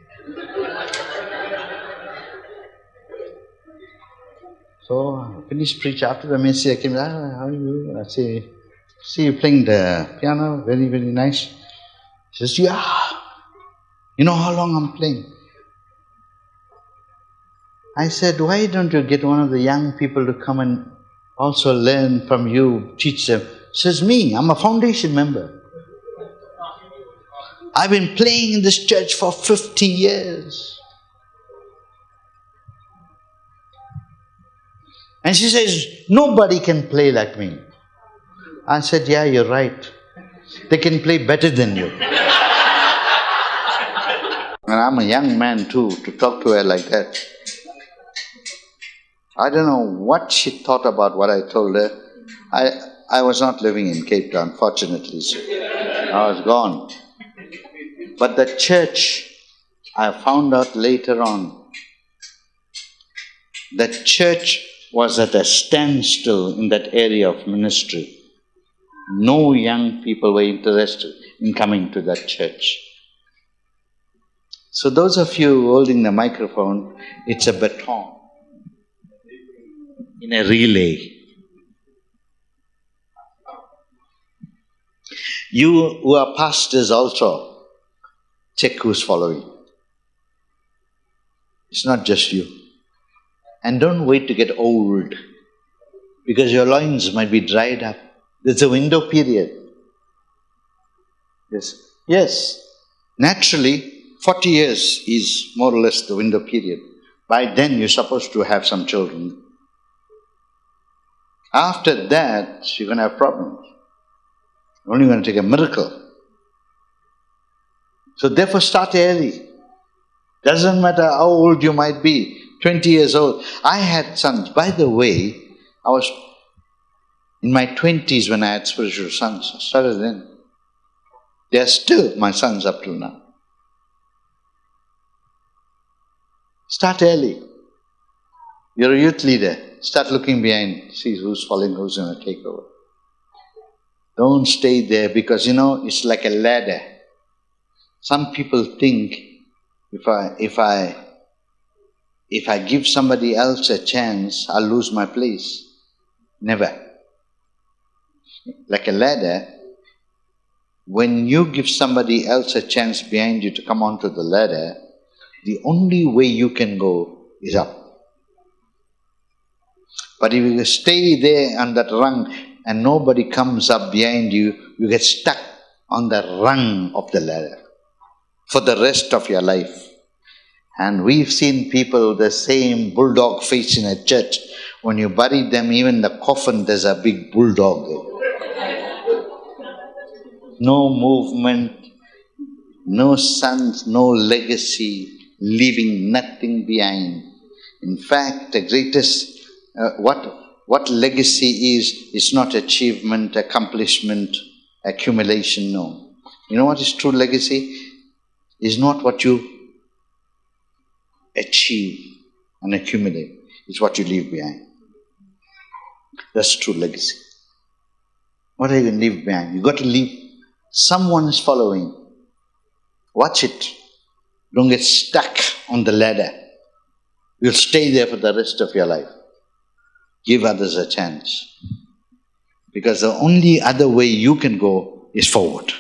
So I finished preach. After the message, I came, how are you? I say, see you playing the piano, very, very nice. She says, yeah. You know how long I'm playing? I said, why don't you get one of the young people to come and also learn from you, teach them? She says, me, I'm a foundation member. I've been playing in this church for 50 years. And she says, nobody can play like me. I said, yeah, you're right. They can play better than you. And I'm a young man too, to talk to her like that. I don't know what she thought about what I told her. I was not living in Cape Town, fortunately. So I was gone. But the church, I found out later on, the church was at a standstill in that area of ministry. No young people were interested in coming to that church. So those of you holding the microphone, it's a baton in a relay. You who are pastors also, check who's following. It's not just you. And don't wait to get old, because your loins might be dried up. There's a window period. Yes. Naturally, 40 years is more or less the window period. By then, you're supposed to have some children. After that, you're going to have problems. You're only going to take a miracle. So therefore, start early. Doesn't matter how old you might be. 20 years old. I had sons. By the way, I was in my 20s when I had spiritual sons. I started then. They are still my sons up till now. Start early. You're a youth leader. Start looking behind. See who's following, who's going to take over. Don't stay there, because it's like a ladder. Some people think if I give somebody else a chance, I'll lose my place. Never. Like a ladder, when you give somebody else a chance behind you to come onto the ladder, the only way you can go is up. But if you stay there on that rung and nobody comes up behind you, you get stuck on the rung of the ladder for the rest of your life. And we've seen people with the same bulldog face in a church. When you bury them, even the coffin, there's a big bulldog there. No movement, no sons, no legacy, leaving nothing behind. In fact, the greatest, what legacy is not achievement, accomplishment, accumulation, no. You know what is true legacy? Is not what you achieve and accumulate. It's what you leave behind. That's true legacy. What are you going to leave behind? You've got to leave. Someone is following. Watch it. Don't get stuck on the ladder. You'll stay there for the rest of your life. Give others a chance. Because the only other way you can go is forward.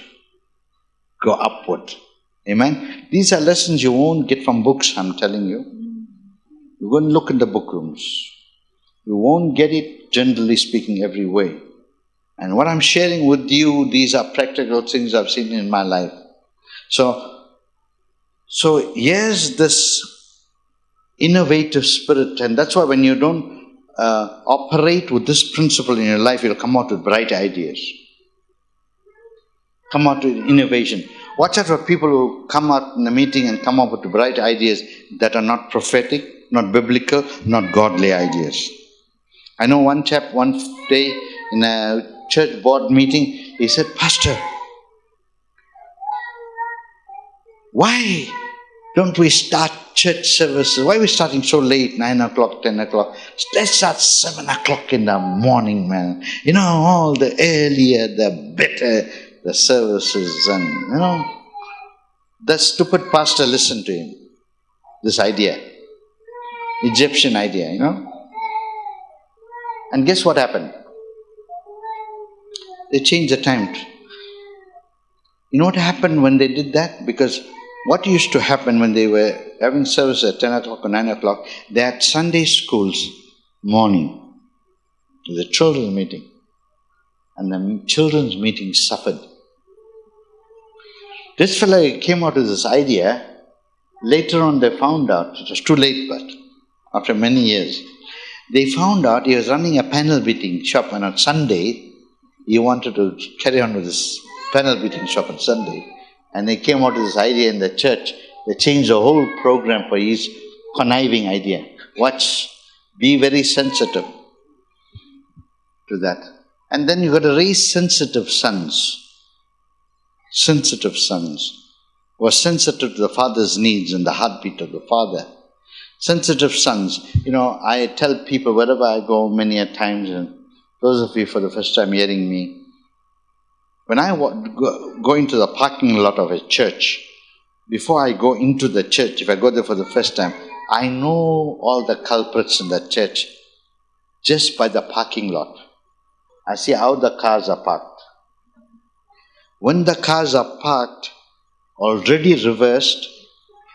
Go upward. Amen? These are lessons you won't get from books, I'm telling you. You go and look in the book rooms. You won't get it, generally speaking, every way. And what I'm sharing with you, these are practical things I've seen in my life. So here's this innovative spirit, and that's why when you don't operate with this principle in your life, you'll come out with bright ideas. Come out with innovation. Watch out for people who come out in the meeting and come up with bright ideas that are not prophetic, not biblical, not godly ideas. I know one chap one day in a church board meeting, he said, Pastor, why don't we start church services? Why are we starting so late, 9 o'clock, 10 o'clock? Let's start 7 o'clock in the morning, man. All the earlier, the better the services. And, the stupid pastor listened to him. This idea. Egyptian idea, And guess what happened? They changed the time. You know what happened when they did that? Because what used to happen when they were having service at 10 o'clock or 9 o'clock, they had Sunday schools morning. The children's meeting. And the children's meeting suffered. This fellow came out with this idea. Later on they found out, it was too late, but after many years, they found out he was running a panel beating shop, and on Sunday, he wanted to carry on with this panel beating shop on Sunday. And they came out with this idea in the church. They changed the whole program for his conniving idea. Watch. Be very sensitive to that. And then you've got to raise sensitive sons. Sensitive sons. Who are sensitive to the father's needs and the heartbeat of the father. Sensitive sons. I tell people wherever I go many a times, and those of you for the first time hearing me, when I go into the parking lot of a church, before I go into the church, if I go there for the first time, I know all the culprits in the church just by the parking lot. I see how the cars are parked. When the cars are parked, already reversed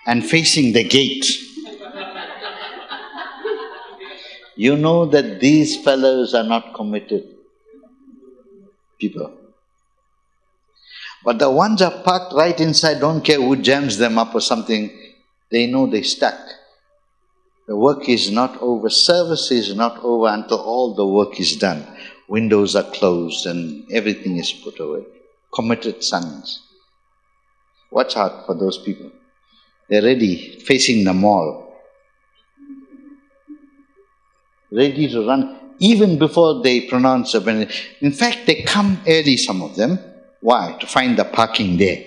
and facing the gate, you know that these fellows are not committed people. But the ones are parked right inside, don't care who jams them up or something, they know they're stuck. The work is not over, service is not over until all the work is done. Windows are closed and everything is put away. Committed sons. Watch out for those people. They're ready, facing the mall. Ready to run, even before they pronounce a benediction. In fact, they come early, some of them. Why? To find the parking there.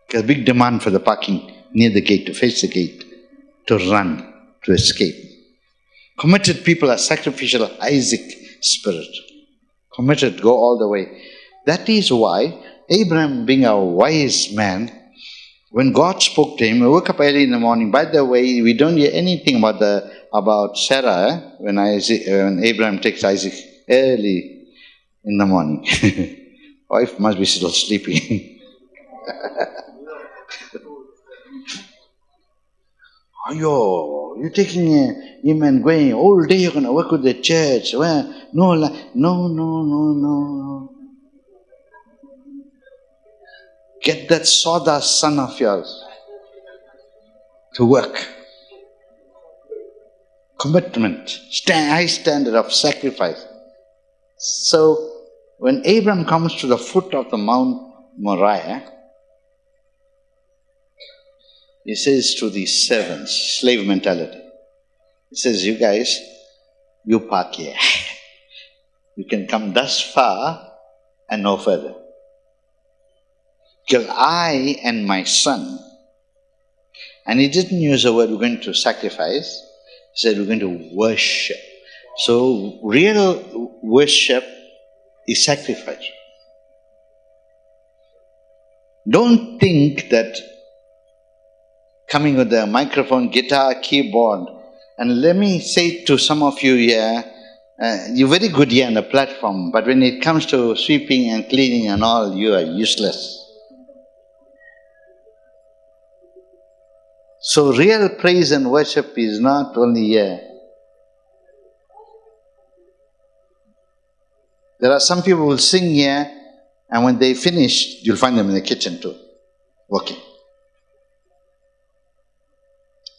There's a big demand for the parking near the gate, to face the gate, to run, to escape. Committed people are sacrificial, Isaac spirit. Committed, go all the way. That is why Abraham, being a wise man, when God spoke to him, he woke up early in the morning. By the way, we don't hear anything about Sarah when Abraham takes Isaac early in the morning. Wife must be still sleeping. You're taking him and going, all day you're going to work with the church. Well, no. Get that sawdust son of yours to work. Commitment, high standard of sacrifice. So, when Abraham comes to the foot of the Mount Moriah, he says to these servants, slave mentality, he says, you guys, you park here. You can come thus far and no further. Till I and my son, and he didn't use the word we're going to sacrifice, he said we're going to worship. So real worship is sacrifice. Don't think that coming with a microphone, guitar, keyboard, and let me say to some of you here, you're very good here on the platform, but when it comes to sweeping and cleaning and all, you are useless. So real praise and worship is not only here. There are some people who will sing here, and when they finish, you'll find them in the kitchen too, working.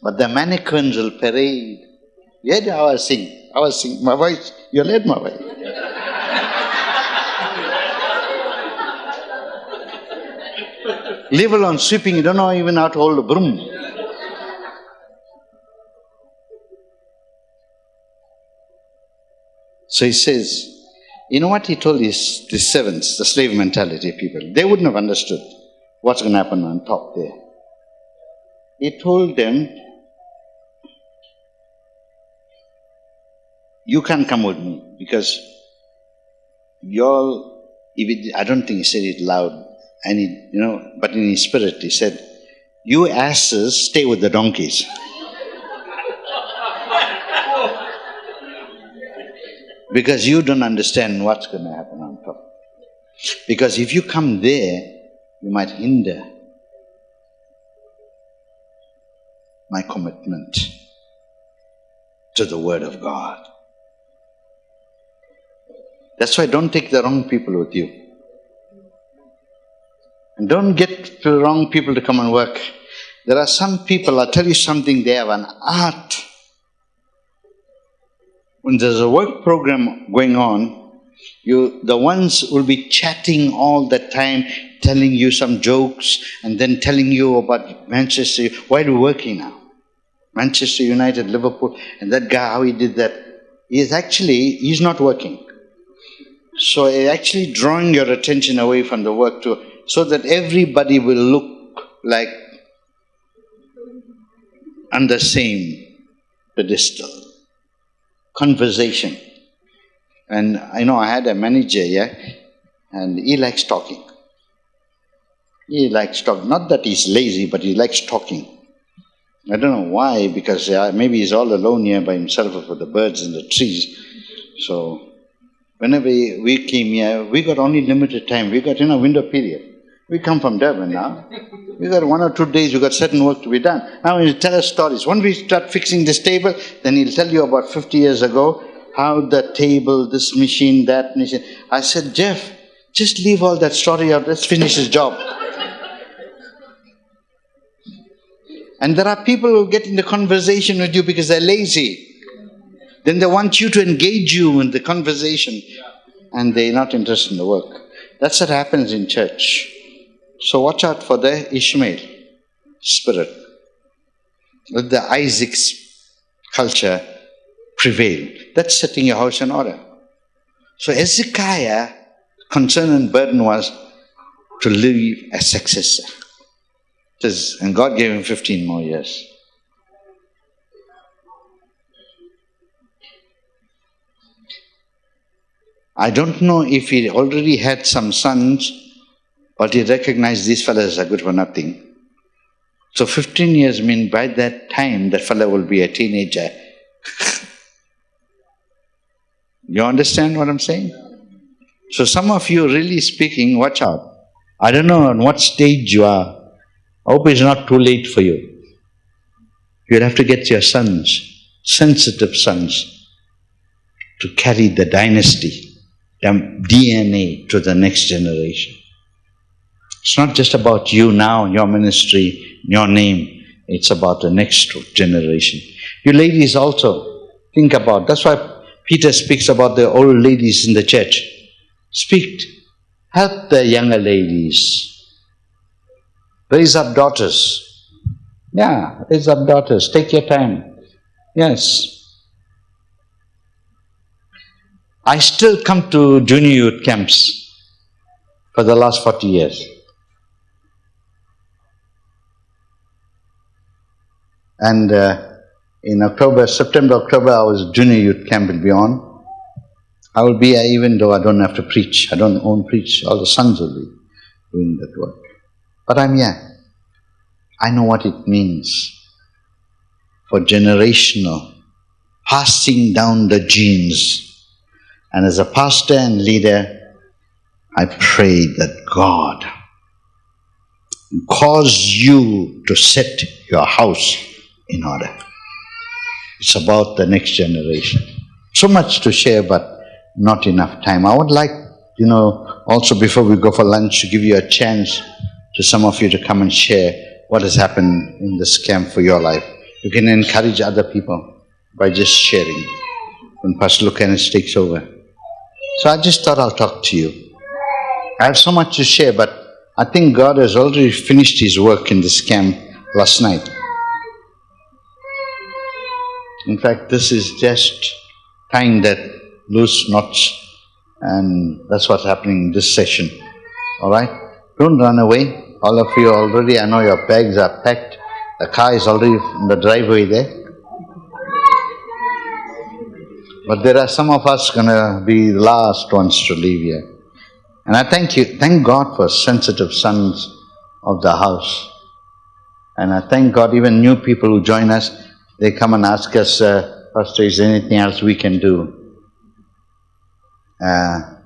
But the mannequins will parade. You heard how I sing. My voice, you heard my voice. Leave alone sweeping, you don't know even how to hold a broom. So he says, you know what he told the servants, the slave mentality people? They wouldn't have understood what's going to happen on top there. He told them, you can't come with me because y'all, I don't think he said it loud, but in his spirit he said, you asses stay with the donkeys. Because you don't understand what's going to happen on top. Because if you come there, you might hinder my commitment to the Word of God. That's why don't take the wrong people with you. And don't get the wrong people to come and work. There are some people, I'll tell you something, they have an art. When there's a work program going on, the ones will be chatting all the time, telling you some jokes, and then telling you about Manchester. Why are you working now? Manchester United, Liverpool, and that guy, how he did that. He's not working. So it's actually drawing your attention away from the work so that everybody will look like on the same pedestal. Conversation. And I had a manager, and he likes talking. He likes talking. Not that he's lazy, but he likes talking. I don't know why, because maybe he's all alone here by himself with the birds and the trees. So whenever we came here, we got only limited time. We got window period. We come from Durban now. We got 1 or 2 days, we got certain work to be done. Now he'll tell us stories. When we start fixing this table, then he'll tell you about 50 years ago, how the table, this machine, that machine. I said, Jeff, just leave all that story out, let's finish his job. And there are people who get in the conversation with you because they're lazy. Then they want you to engage you in the conversation, and they're not interested in the work. That's what happens in church. So watch out for the Ishmael Spirit. Let the Isaac's culture prevail. That's setting your house in order. So Hezekiah's concern and burden was to leave a successor. And God gave him 15 more years. I don't know if he already had some sons, but he recognized these fellows are good for nothing. So 15 years mean by that time, that fellow will be a teenager. You understand what I'm saying? So some of you really speaking, watch out. I don't know on what stage you are. I hope it's not too late for you. You'll have to get your sons, sensitive sons, to carry the dynasty, the DNA to the next generation. It's not just about you now, your ministry, your name. It's about the next generation. You ladies also think about, that's why Peter speaks about the old ladies in the church. Speak, help the younger ladies. Raise up daughters. Yeah, raise up daughters. Take your time. Yes. I still come to junior youth camps for the last 40 years. And in September, October, I was junior youth camp in Beyond. I will be here even though I don't have to preach. I don't own preach. All the sons will be doing that work. But I'm here. I know what it means for generational, passing down the genes. And as a pastor and leader, I pray that God cause you to set your house in order. It's about the next generation. So much to share, but not enough time. I would like, also before we go for lunch, to give you a chance to some of you to come and share what has happened in this camp for your life. You can encourage other people by just sharing when Pastor Lucanis takes over. So I just thought I'll talk to you. I have so much to share, but I think God has already finished His work in this camp last night. In fact, this is just time that loose knots, and that's what's happening in this session. All right? Don't run away. All of you already, I know your bags are packed. The car is already in the driveway there. But there are some of us going to be the last ones to leave here. And I thank God for sensitive sons of the house. And I thank God even new people who join us, they come and ask us, Pastor, is there anything else we can do? But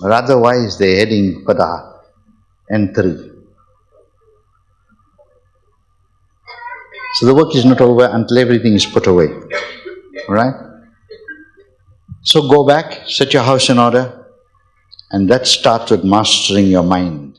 otherwise they're heading for the N3. So the work is not over until everything is put away. Alright? So go back, set your house in order, and that starts with mastering your mind.